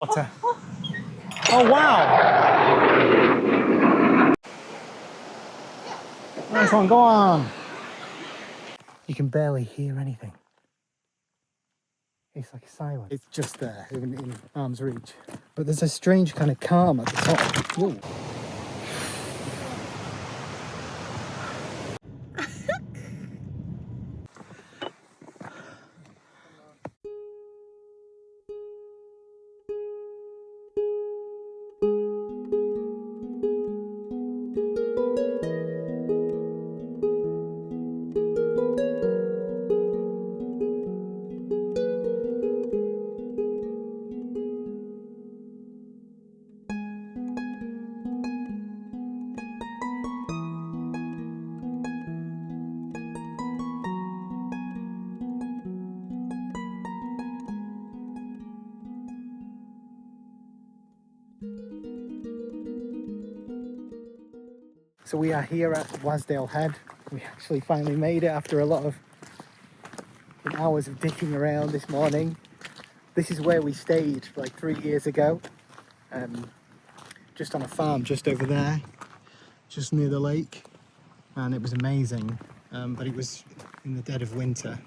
Water. Oh wow! Nice one, go on! You can barely hear anything. It's like silent. It's just there, in arm's reach. But there's a strange kind of calm at the top. Whoa. So we are here at Wasdale Head. We actually finally made it after a lot of hours of dicking around this morning. This is where we stayed like 3 years ago, just on a farm just over there, just near the lake, and it was amazing, but it was in the dead of winter,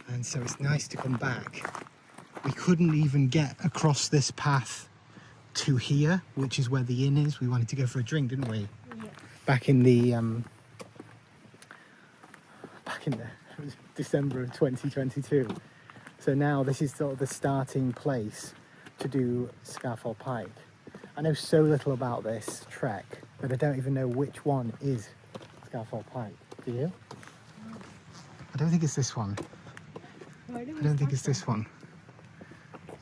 and so it's nice to come back. We couldn't even get across this path to here, which is where the inn is. We wanted to go for a drink, didn't we? Yeah. Back in the December of 2022. So now this is sort of the starting place to do Scafell Pike. I know so little about this trek that I don't even know which one is Scafell Pike. Do you? I don't think it's this one. I don't think it's this one.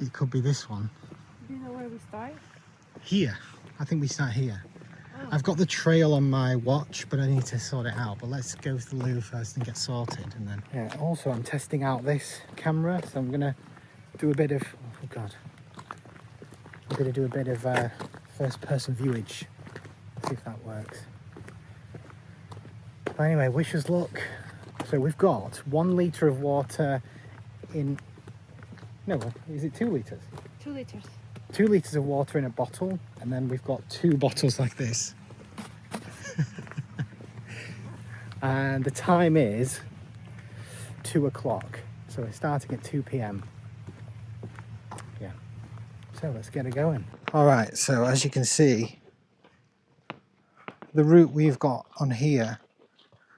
It could be this one. Do you know where we start? Here. I think we start here. Oh. I've got the trail on my watch, but I need to sort it out. But let's go to the loo first and get sorted, and then... Yeah, also I'm testing out this camera, so I'm going to do a bit of... Oh, God. I'm going to do a bit of first-person viewage. See if that works. But anyway, wish us luck. So we've got 1 litre of water in... No, is it 2 litres? 2 litres. 2 litres of water in a bottle, and then we've got 2 bottles like this. And the time is 2 o'clock, so we're starting at 2 p.m. Yeah, so let's get it going. All right, so as you can see, the route we've got on here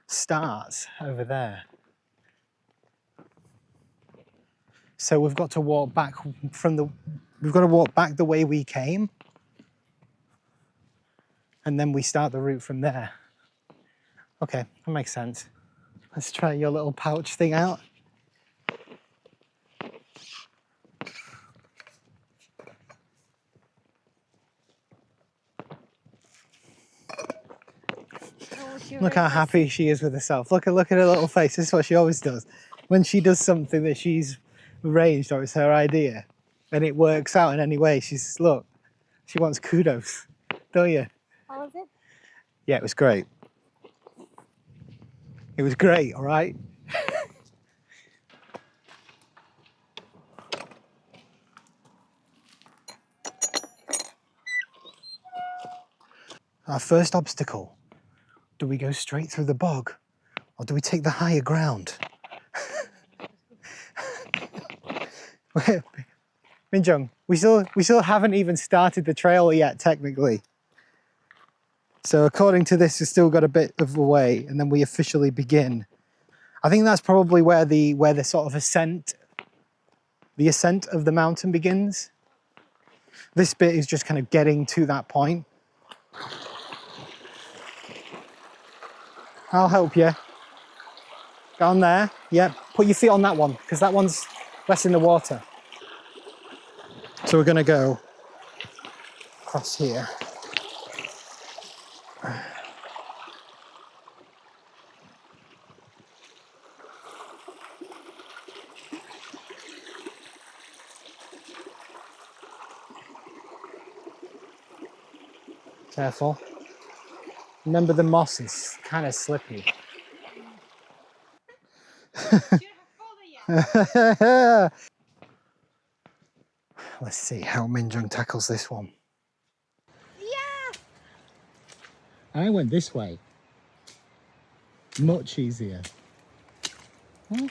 starts over there. So we've got to walk back we've got to walk back the way we came, and then we start the route from there. Okay, that makes sense. Let's try your little pouch thing out. Look how happy she is with herself. Look at her little face. This is what she always does. When she does something that she's arranged or it's her idea, and it works out in any way, she's, look, she wants kudos, don't you? How was it? Yeah, it was great. It was great, all right? Our first obstacle. Do we go straight through the bog, or do we take the higher ground? Minjung, we still haven't even started the trail yet, technically. So according to this, we've still got a bit of a way, and then we officially begin. I think that's probably where the sort of ascent of the mountain begins. This bit is just kind of getting to that point. I'll help you. Go on there. Yeah, put your feet on that one, because that one's less in the water. So we're going to go across here. Careful. Remember, the moss is kind of slippy. Let's see how Minjung tackles this one. Yeah! I went this way. Much easier. Oh,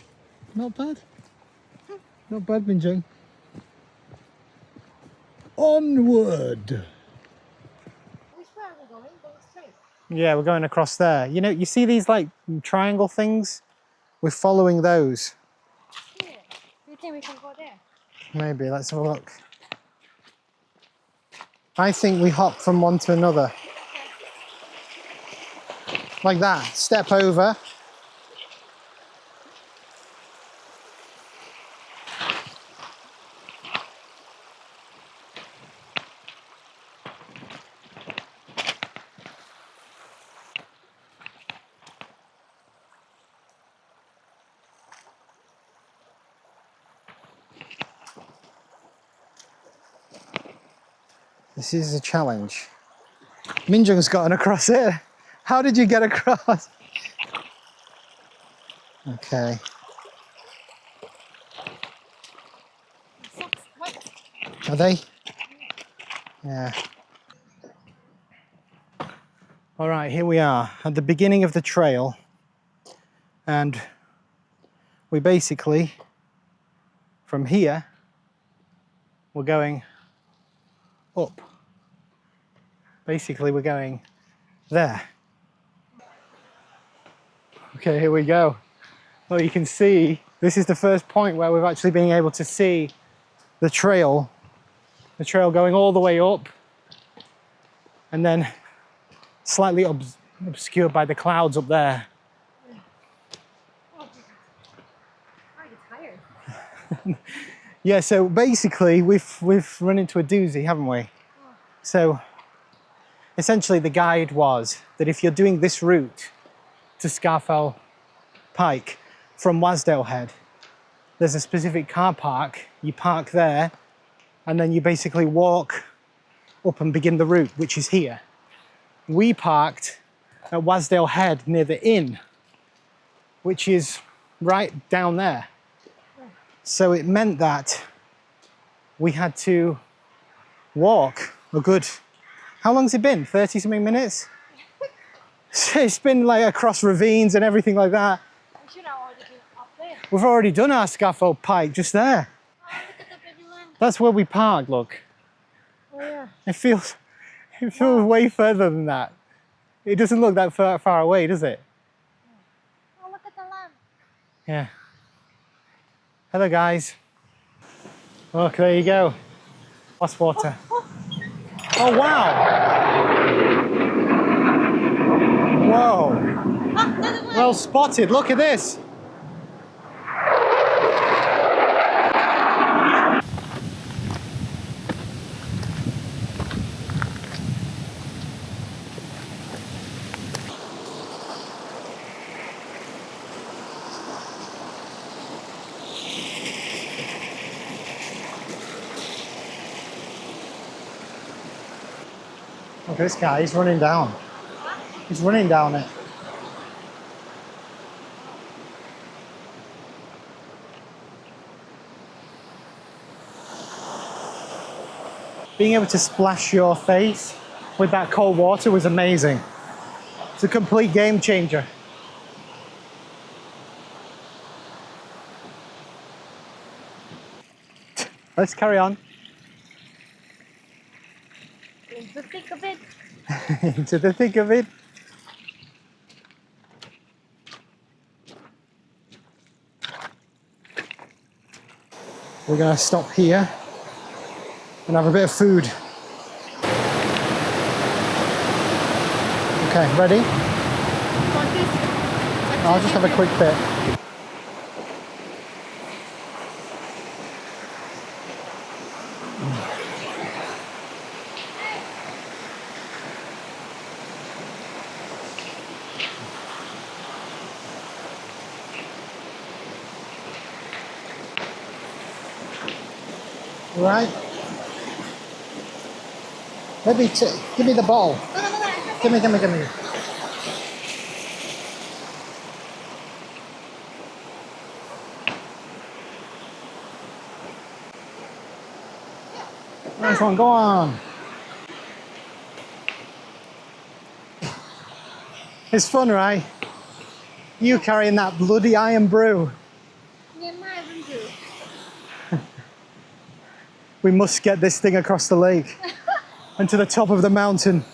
not bad. Not bad, Minjung. Onward! Which way are we going? Going straight? Yeah, we're going across there. You know, you see these like triangle things? We're following those. Here. Do you think we can go there? Maybe, let's have a look. I think we hop from one to another. Like that, step over. This is a challenge. Minjung's gotten across it. How did you get across? Okay. Socks. What? Are they? Yeah. All right, here we are at the beginning of the trail. And we basically, from here, we're going up. Basically, we're going there. Okay, here we go. Well, you can see, this is the first point where we've actually been able to see the trail going all the way up and then slightly obscured by the clouds up there. Oh, I'm tired. Yeah, so basically we've run into a doozy, haven't we? So essentially the guide was that if you're doing this route to Scafell Pike from Wasdale Head, there's a specific car park, you park there, and then you basically walk up and begin the route, which is here. We parked at Wasdale Head near the inn, which is right down there. So it meant that we had to walk a good, how long's it been? 30 something minutes? It's been like across ravines and everything like that. We should have already been up there. We've already done our Scafell Pike just there. Oh, look at the baby land. That's where we parked, look. Oh, yeah. It feels way further than that. It doesn't look that far away, does it? Oh, look at the land. Yeah. Hello, guys. Look, there you go. Lost water. Oh, wow. Whoa. Ah, there's a land. Well spotted. Look at this. Look at this guy. He's running down. He's running down it. Being able to splash your face with that cold water was amazing. It's a complete game changer. Let's carry on. In the thick of it. Into the thick of it. We're gonna stop here and have a bit of food. Okay, ready? Want this? I'll just have a quick bit. All right. Maybe give me the ball. Give me. Nice one, go on. It's fun, right? You carrying that bloody iron brew. Nie ma do. We must get this thing across the lake and to the top of the mountain.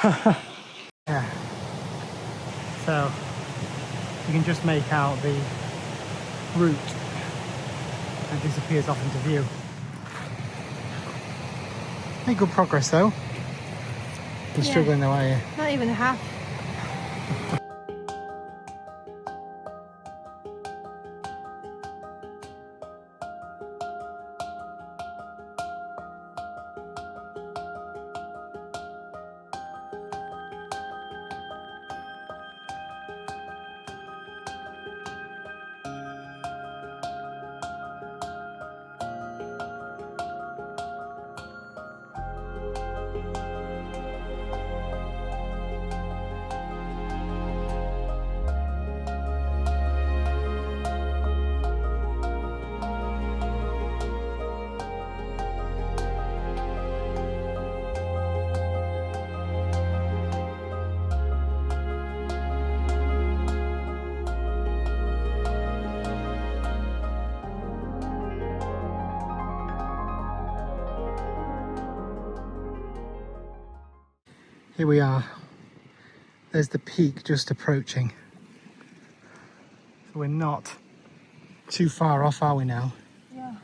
Yeah. So you can just make out the route that disappears off into view. Make good progress though. You're struggling though, are you? Not even half. Here we are. There's the peak just approaching. So we're not too far off, are we now? Yeah.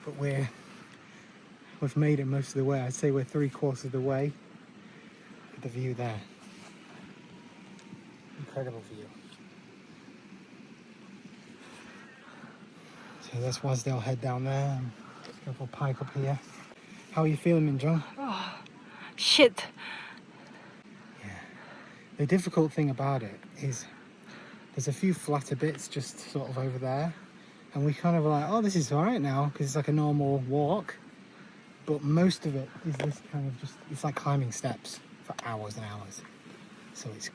But we've made it most of the way. I'd say we're 3/4 of the way. Look at the view there. Incredible view. So that's Wasdale Head down there. Scafell Pike up here. How are you feeling, Minjong? Oh, shit. The difficult thing about it is there's a few flatter bits just sort of over there, and we kind of like, oh, this is all right now because it's like a normal walk, but most of it is this kind of just, it's like climbing steps for hours and hours. So it's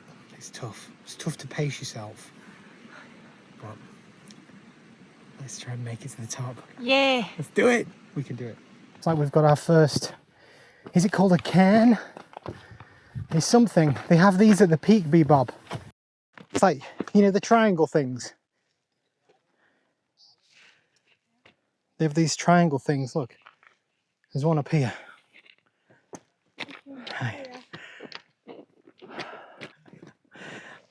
tough. It's tough to pace yourself, but let's try and make it to the top. Yeah. Let's do it. We can do it. It's like we've got our first, is it called a cairn? It's something. They have these at the peak, Bebob. It's like, you know, the triangle things. They have these triangle things. Look, there's one up here. Hi.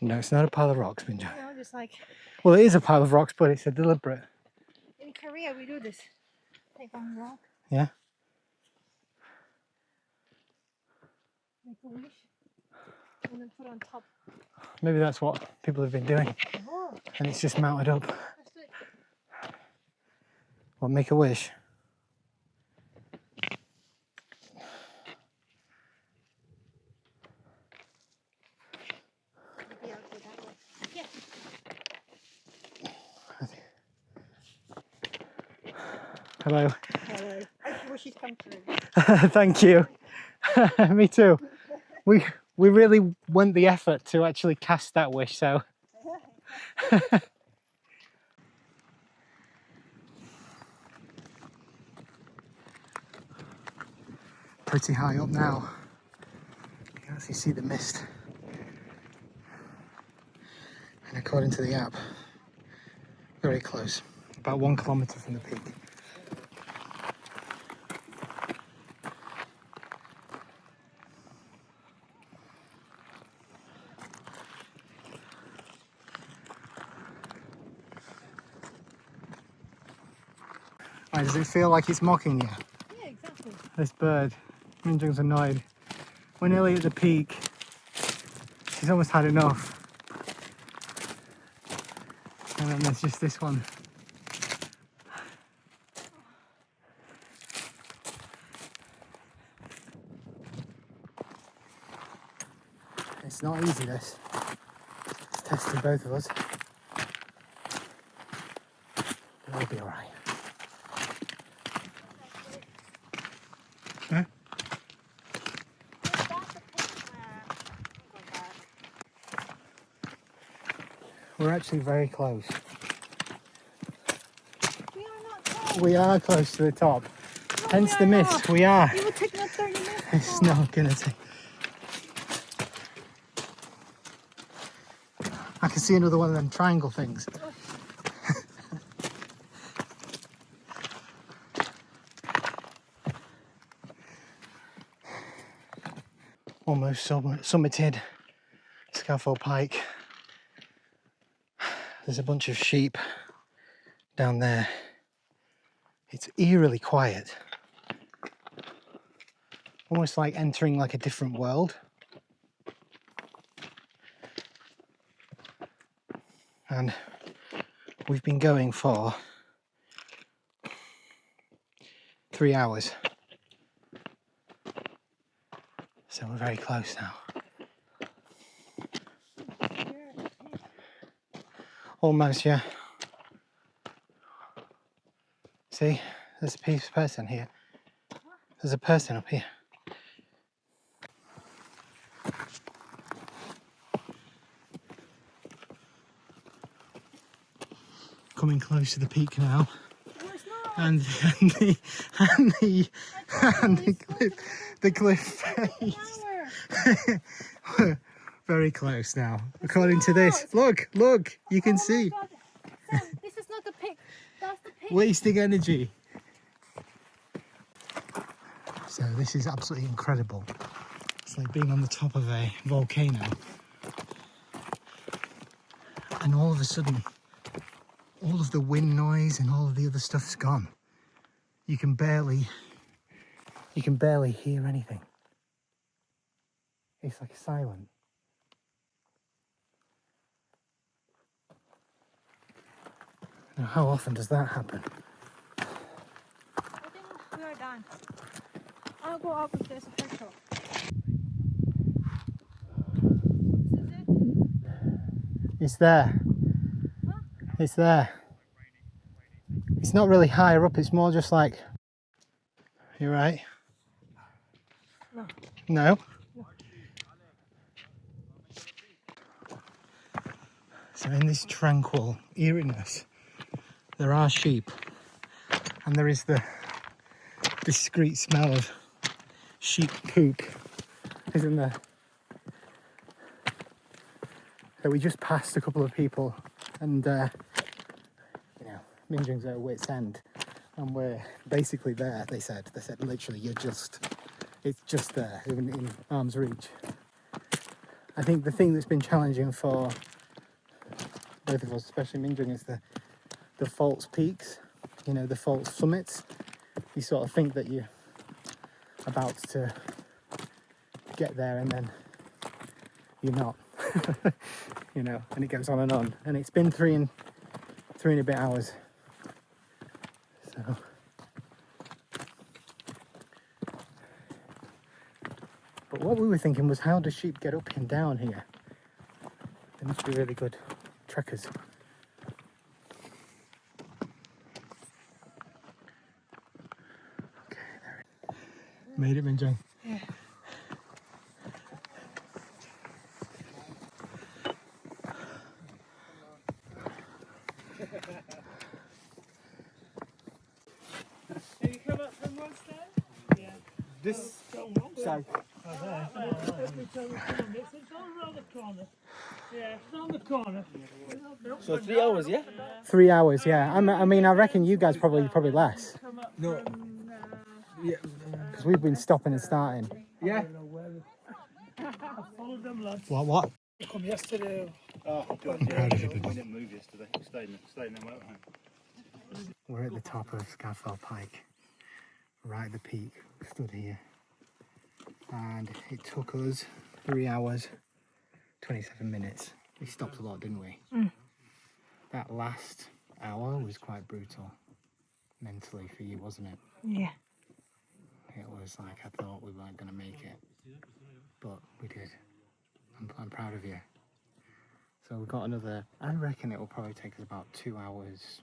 No, it's not a pile of rocks, Minja. No, just like Well, it is a pile of rocks, but it's a deliberate. in Korea we do this. Take one rock, Yeah. make a wish, and then put on top. Maybe that's what people have been doing, Oh, and it's just mounted up. let's do it. Well, make a wish. Maybe I'll go that way. Yeah. Hello. Hello. I wish you'd come through. Thank you. Me too. We really went the effort to actually cast that wish, so. Pretty high up now. You can actually see the mist. And according to the app, very close. About 1 kilometre from the peak. Right, does it feel like it's mocking you? Yeah, exactly. This bird. Minjung's annoyed. We're nearly at the peak. She's almost had enough. And then there's just this one. It's not easy, this. It's testing both of us. But it'll be alright. Huh? We're actually very close. We are not close. We are close to the top. No, Hence we the are mist. not. We are. It will take another 30 minutes. It's not gonna take. I can see another one of them triangle things. Almost summited Scafell Pike. There's a bunch of sheep down there. It's eerily quiet. Almost like entering like a different world. And we've been going for 3 hours. So we're very close now. Almost, yeah. See, there's a person here. There's a person up here. Coming close to the peak now. And the cliff face. Very close now. According to this. Look, you can see. Sam, this is not the peak. That's the peak. Wasting energy. So this is absolutely incredible. It's like being on the top of a volcano. And all of a sudden, all of the wind noise and all of the other stuff's gone. You can barely hear anything. It's like silent. Now, how often does that happen? I think we are done. I'll go up if there's a petrol. It's there. Huh? It's there. It's not really higher up, it's more just like... You're right? No. No? So in this tranquil eeriness, there are sheep, and there is the discreet smell of sheep poop, isn't there? So we just passed a couple of people, and Minjung's at wit's end, and we're basically there. They said literally, it's just there in arm's reach. I think the thing that's been challenging for both of us, especially Minjung, is the false peaks, the false summits. You sort of think that you're about to get there, and then you're not. And it goes on, and it's been three and a bit hours. So, but what we were thinking was, how do sheep get up and down here? They must be really good trekkers. Okay, there it is. Made it, Minjung. Yeah. Have you come up from one side? Yeah. This side. It's around the corner. Yeah, it's around the corner. So 3 hours, yeah? 3 hours, yeah. I mean, I reckon you guys probably less, Come up No. from, Yeah. because we've been stopping and starting. Yeah. I followed them, lads. What? They come yesterday. Oh, God. I'm proud of you, We buddy. didn't move yesterday. We stayed in the motorhome. We're at the top of Scafell Pike, right at the peak. We stood here, and it took us 3 hours, 27 minutes. We stopped a lot, didn't we? That last hour was quite brutal, mentally for you, wasn't it? Yeah. It was like, I thought we weren't going to make it, but we did. I'm proud of you. So we've got another, I reckon it will probably take us about 2 hours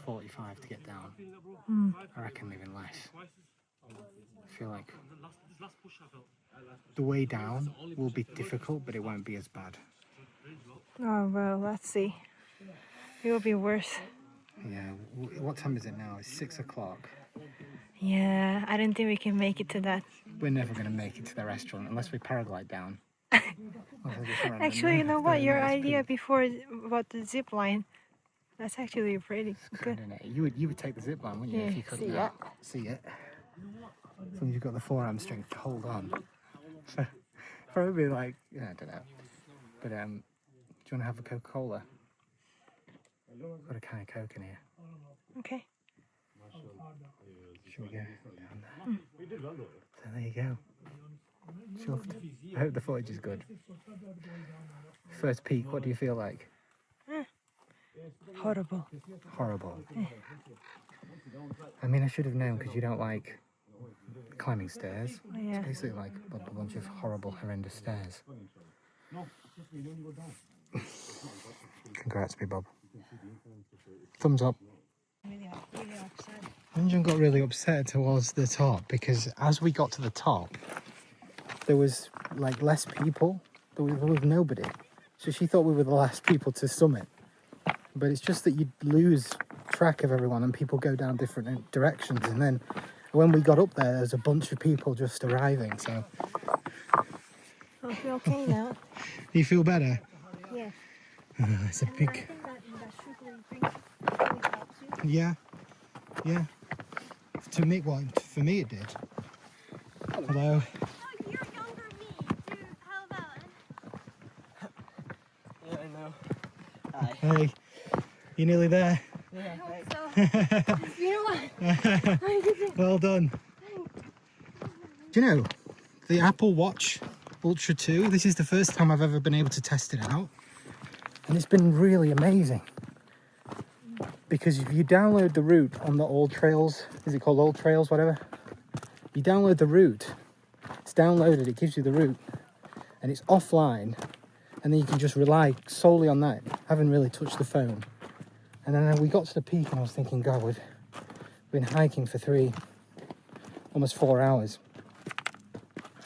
45 to get down. I reckon even less. I feel like the way down will be difficult, but it won't be as bad. Oh, well, let's see. It will be worse. Yeah, what time is it now? It's 6 o'clock. Yeah, I don't think we can make it to that. We're never going to make it to the restaurant unless we paraglide down. Actually, you know what? Your idea before about the zip line, that's actually pretty good. You would take the zip line, wouldn't you, if you could see it. As long as you've got the forearm strength to hold on. Probably like, yeah, I don't know. But do you want to have a Coca-Cola? I've got a can of Coke in here. Okay. Should we go down there? So there you go. Chuffed. I hope the footage is good. First peak, what do you feel like? Horrible. Horrible. I mean, I should have known because you don't like climbing stairs. Yeah. It's basically like a bunch of horrible, horrendous stairs. Congrats, me Bob. Thumbs up. Really upset. Imogen got really upset towards the top because as we got to the top, there was like less people. There was nobody. So she thought we were the last people to summit. But it's just that you lose track of everyone and people go down different directions. And then when we got up there's a bunch of people just arriving. So I feel okay now. do you feel better? Yeah. It's a I big. think that sugary drink really helps you. Yeah. To me, well, for me it did. Hello. Oh, you're younger me, dude. How about it? Yeah, I know. Hi. Hey, you nearly there? Yeah, I hope so. You know what? Well done. Do you know, the Apple Watch Ultra 2, this is the first time I've ever been able to test it out. And it's been really amazing. Because if you download the route on the All Trails, is it called All Trails, whatever? You download the route, it's downloaded, it gives you the route, and it's offline, and then you can just rely solely on that, haven't really touched the phone. And then we got to the peak and I was thinking, God, we've been hiking for almost 4 hours.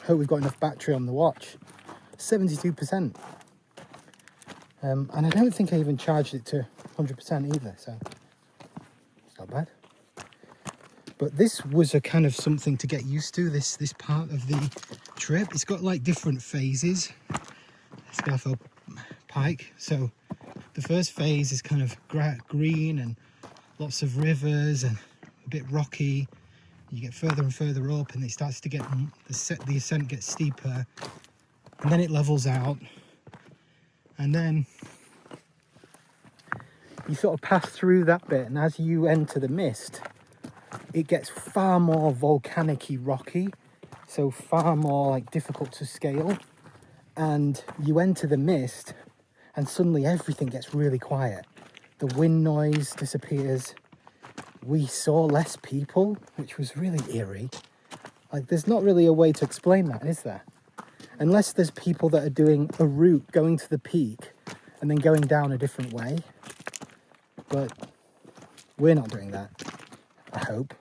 Hope we've got enough battery on the watch. 72%. And I don't think I even charged it to 100% either, so it's not bad. But this was a kind of something to get used to, this part of the trip. It's got like different phases, Scafell Pike. So the first phase is kind of green and lots of rivers and a bit rocky. You get further and further up and it starts to get, the ascent gets steeper, and then it levels out. And then you sort of pass through that bit, and as you enter the mist, it gets far more volcanic-y rocky, so far more like difficult to scale. And you enter the mist, and suddenly everything gets really quiet. The wind noise disappears. We saw less people, which was really eerie. Like, there's not really a way to explain that, is there? Unless there's people that are doing a route going to the peak and then going down a different way. But we're not doing that, I hope.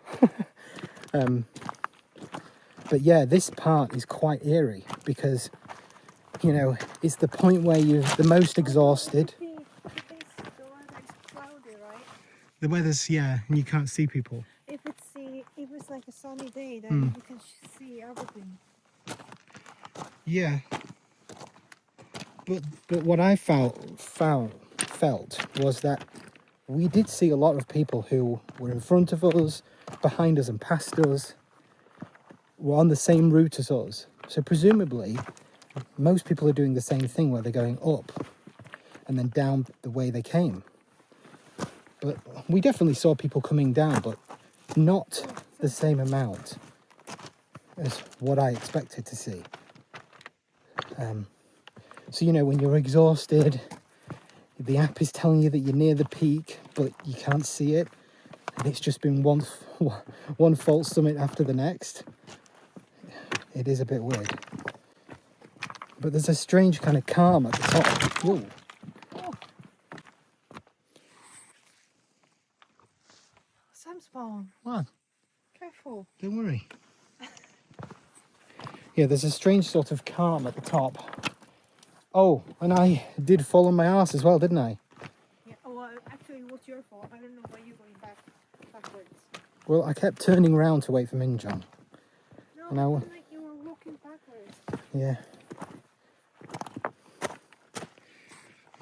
But yeah, this part is quite eerie because, you know, it's the point where you're the most exhausted. The weather is cloudy, right? The weather's, yeah, and you can't see people. If it's like a sunny day, then you can see everything. Yeah. But what I felt was that we did see a lot of people who were in front of us, behind us and past us, were on the same route as us. So presumably, most people are doing the same thing where they're going up and then down the way they came. But we definitely saw people coming down, but not the same amount as what I expected to see. So, you know, when you're exhausted, the app is telling you that you're near the peak, but you can't see it. And it's just been one false summit after the next. It is a bit weird. But there's a strange kind of calm at the top. Whoa. Samspawn, What? careful. Don't worry. Yeah, there's a strange sort of calm at the top. Oh, and I did fall on my arse as well, didn't I? Yeah, well, actually it was it's your fault. I don't know why you're going backwards. Well, I kept turning around to wait for Minjong. No, And I it like you were walking backwards. Yeah.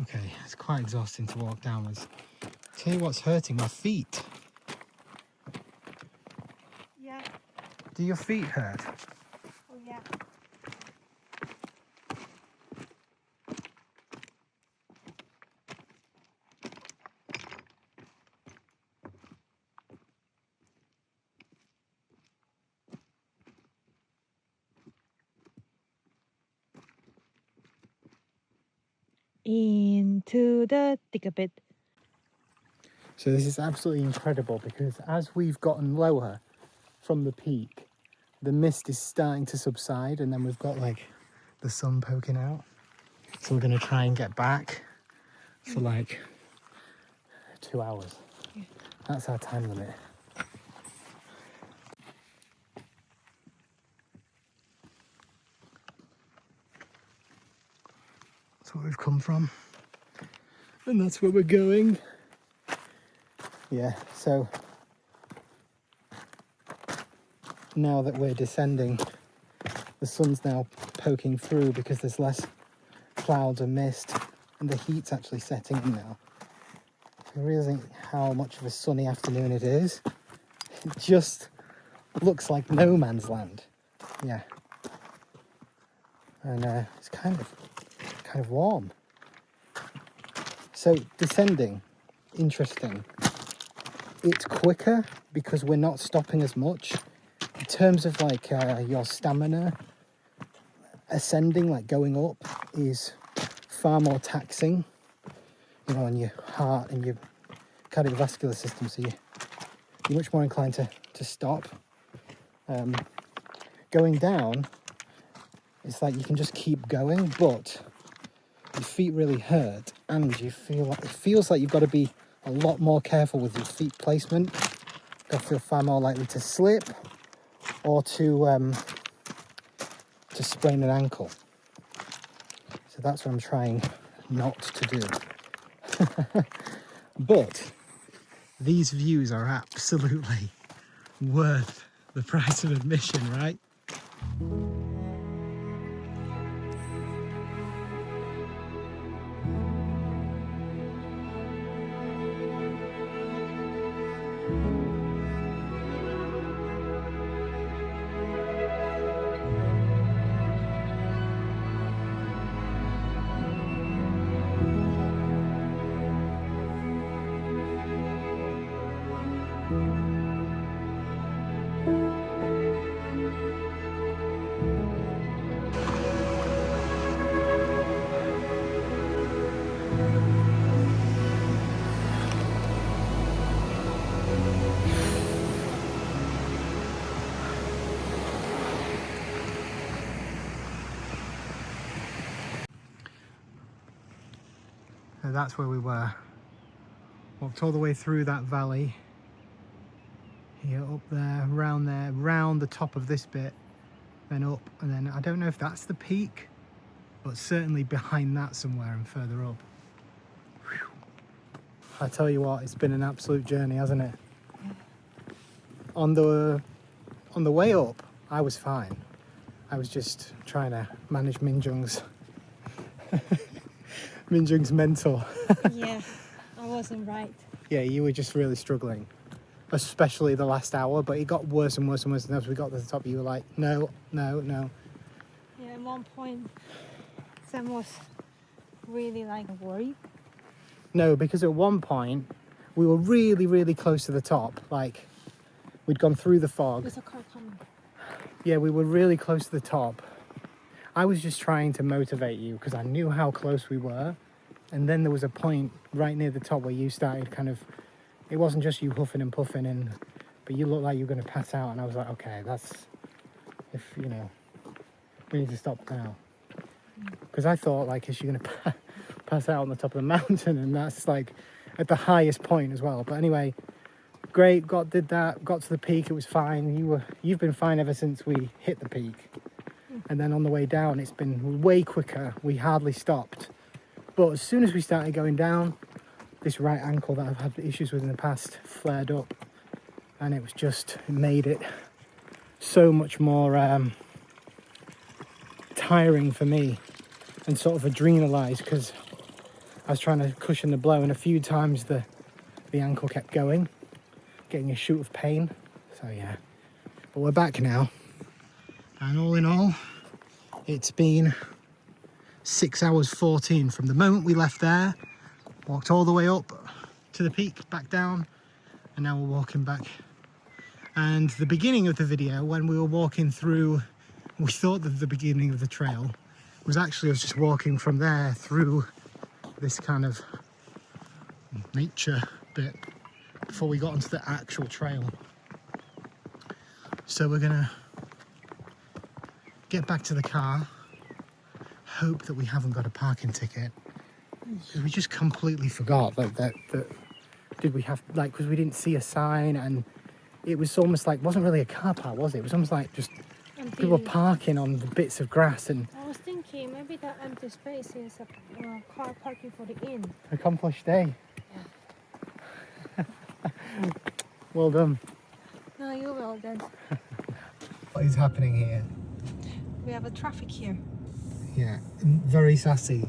Okay, it's quite exhausting to walk downwards. Tell you what's hurting, my feet. Yeah. Do your feet hurt? Oh yeah. Into the thick of it. So this is absolutely incredible because as we've gotten lower from the peak, the mist is starting to subside and then we've got like the sun poking out. So we're going to try and get back for like 2 hours. Yeah. That's our time limit. That's where we've come from. And that's where we're going. Yeah, so now that we're descending, the sun's now poking through because there's less clouds and mist and the heat's actually setting in now. Realizing how much of a sunny afternoon it is, it just looks like no man's land. Yeah. And it's kind of warm. So descending, interesting. It's quicker because we're not stopping as much. In terms of like your stamina, ascending, like going up, is far more taxing, you know, on your heart and your cardiovascular system. So you're much more inclined to stop. Going down, it's like you can just keep going, but your feet really hurt, and you feel like, it feels like you've got to be a lot more careful with your feet placement. You'll feel far more likely to slip or to sprain an ankle. So that's what I'm trying not to do. But these views are absolutely worth the price of admission, right? So that's where we were. Walked all the way through that valley. Here, up there, round the top of this bit, then up, and then I don't know if that's the peak, but certainly behind that somewhere and further up. Whew. I tell you what, it's been an absolute journey, hasn't it? On the way up, I was fine. I was just trying to manage Minjung's mental. Yeah, I wasn't right. Yeah, you were just really struggling, especially the last hour, but it got worse and worse and worse, and as we got to the top you were like, no. Yeah, at one point Sam was really like worried. No, because at one point we were really, really close to the top, like we'd gone through the fog. There's a car coming. Yeah, we were really close to the top. I was just trying to motivate you because I knew how close we were, and then there was a point right near the top where you started kind of, it wasn't just you huffing and puffing, but you looked like you were going to pass out, and I was like, okay, we need to stop now. Because I thought, like, is she going to pass out on the top of the mountain, and that's like at the highest point as well. But anyway, great, did that, got to the peak, it was fine. You've been fine ever since we hit the peak. And then on the way down, it's been way quicker. We hardly stopped. But as soon as we started going down, this right ankle that I've had issues with in the past flared up, and it was just, it made it so much more tiring for me and sort of adrenalised, because I was trying to cushion the blow, and a few times the ankle kept going, getting a shoot of pain. So yeah, but we're back now, and all in all, it's been 6 hours 14 from the moment we left there, walked all the way up to the peak, back down, and now we're walking back. And the beginning of the video, when we were walking through, we thought that the beginning of the trail was actually us just walking from there through this kind of nature bit before we got onto the actual trail. So we're gonna get back to the car, hope that we haven't got a parking ticket, because we just completely forgot that did we have, like, because we didn't see a sign, and it was almost like, wasn't really a car park, was it? It was almost like just people parking on the bits of grass. And I was thinking maybe that empty space is a car parking for the inn. accomplished day. Well done. No, you're well done. What is happening here? We have a traffic here. Yeah, very sassy.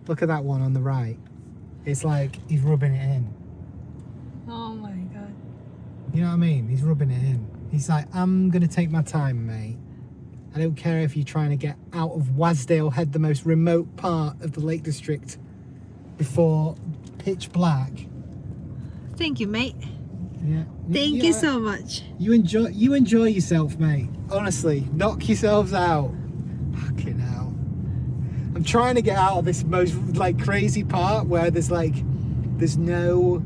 Look at that one on the right. It's like he's rubbing it in. Oh my god. You know what I mean? He's rubbing it in. He's like, I'm going to take my time, mate. I don't care if you're trying to get out of Wasdale Head, the most remote part of the Lake District, before pitch black. Thank you, mate. Yeah. Thank you so much. You enjoy yourself, mate. Honestly, knock yourselves out. Fucking hell. I'm trying to get out of this most like crazy part where there's no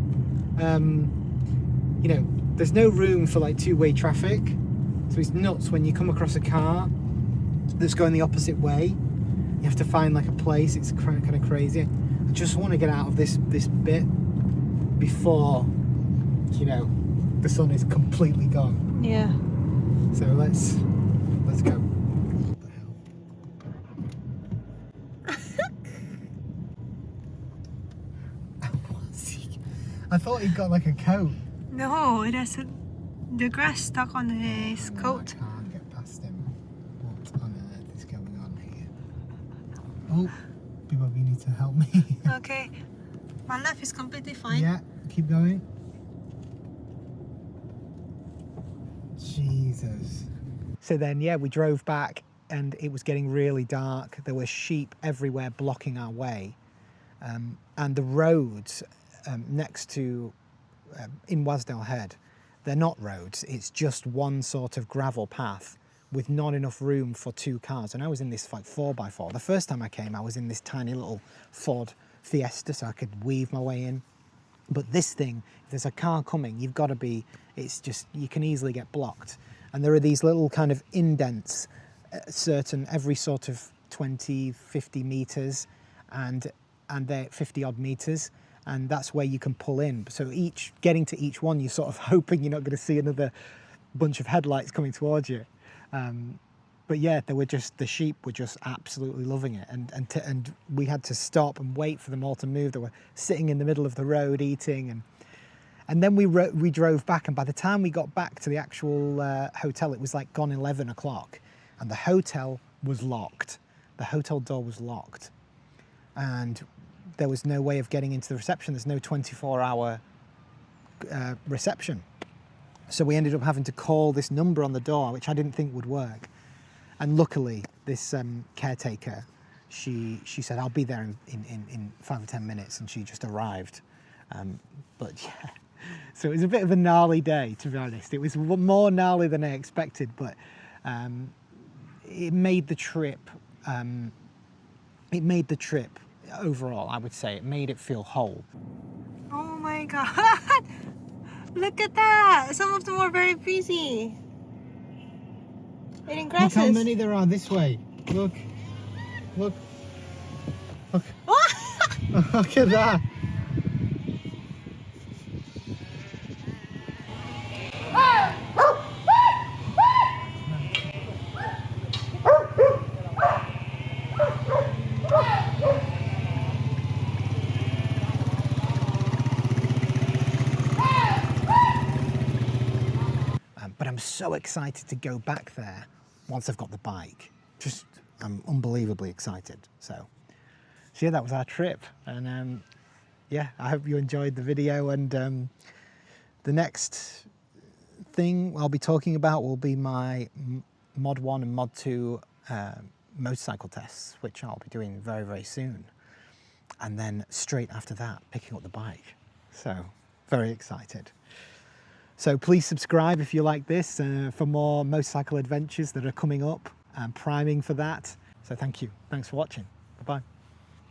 you know, there's no room for like two-way traffic. So it's nuts when you come across a car that's going the opposite way. You have to find like a place. It's kind of crazy. I just want to get out of this bit before, you know, the sun is completely gone. Yeah. So let's go. I thought he got like a coat. No, it has the grass stuck on his coat. I can't get past him. What on earth is going on here? Oh, people, you need to help me. Okay. My left is completely fine. Yeah, keep going. Jesus. So then, yeah, we drove back and it was getting really dark. There were sheep everywhere blocking our way. And the roads next to, in Wasdale Head, they're not roads. It's just one sort of gravel path with not enough room for two cars. And I was in this like 4x4. The first time I came, I was in this tiny little Ford Fiesta, so I could weave my way in. But this thing, if there's a car coming, you've got to be, it's just, you can easily get blocked. And there are these little kind of indents, every sort of 20, 50 metres, and they're 50 odd metres. And that's where you can pull in. So getting to each one, you're sort of hoping you're not going to see another bunch of headlights coming towards you. But yeah, the sheep were just absolutely loving it. And we had to stop and wait for them all to move. They were sitting in the middle of the road eating. And then we drove back. And by the time we got back to the actual hotel, it was like gone 11 o'clock. And the hotel was locked. The hotel door was locked. And there was no way of getting into the reception. There's no 24-hour reception. So we ended up having to call this number on the door, which I didn't think would work. And luckily, this caretaker, she said, I'll be there in 5 or 10 minutes, and she just arrived. But yeah, so it was a bit of a gnarly day, to be honest. It was more gnarly than I expected, but it made the trip overall, I would say, it made it feel whole. Oh my god! Look at that! Some of them are very busy. Eating grasses. Look how many there are this way. Look. Look. Look. Look at that. so excited to go back there once I've got the bike. Just, I'm unbelievably excited. So yeah, that was our trip. And yeah, I hope you enjoyed the video. And the next thing I'll be talking about will be my Mod 1 and Mod 2 motorcycle tests, which I'll be doing very, very soon. And then straight after that, picking up the bike. So very excited. So please subscribe if you like this for more motorcycle adventures that are coming up. I'm priming for that. So thank you. Thanks for watching. Bye-bye.